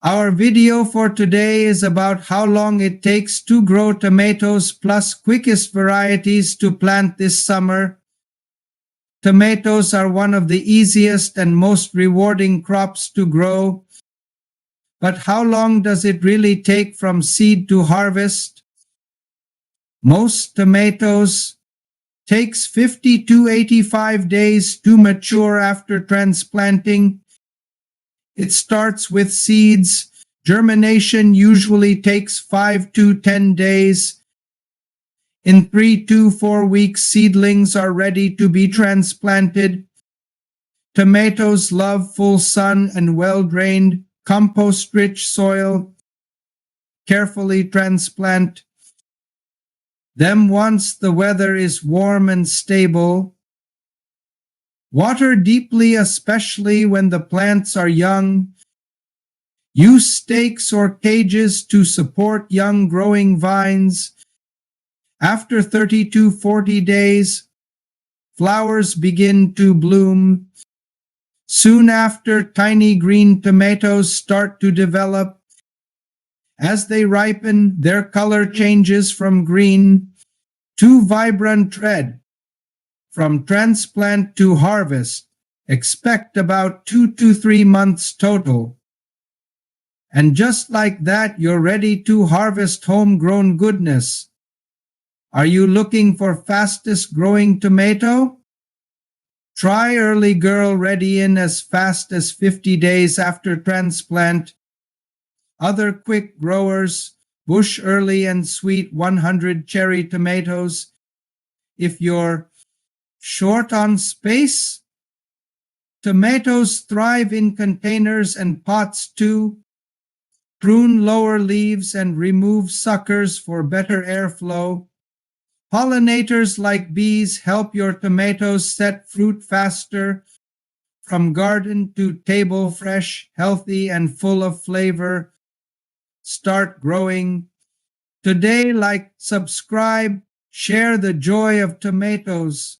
Our video for today is about how long it takes to grow tomatoes plus quickest varieties to plant this summer. Tomatoes are one of the easiest and most rewarding crops to grow. But how long does it really take from seed to harvest? Most tomatoes takes 50 to 85 days to mature after transplanting. It starts with seeds. Germination usually takes 5 to 10 days. In 3 to 4 weeks, seedlings are ready to be transplanted. Tomatoes love full sun and well-drained, compost-rich soil. Carefully transplant them once the weather is warm and stable. Water deeply, especially when the plants are young. Use stakes or cages to support young growing vines. After 30 to 40 days, flowers begin to bloom. Soon after, tiny green tomatoes start to develop. As they ripen, their color changes from green to vibrant red. From transplant to harvest, expect about 2 to 3 months total. And just like that, you're ready to harvest homegrown goodness. Are you looking for fastest growing tomato? Try Early Girl, ready in as fast as 50 days after transplant. Other quick growers, Bush Early and Sweet 100 cherry tomatoes. If you're short on space, tomatoes thrive in containers and pots too. Prune lower leaves and remove suckers for better airflow. Pollinators like bees help your tomatoes set fruit faster. From garden to table, fresh, healthy, and full of flavor. Start growing today. Like, subscribe, share the joy of tomatoes.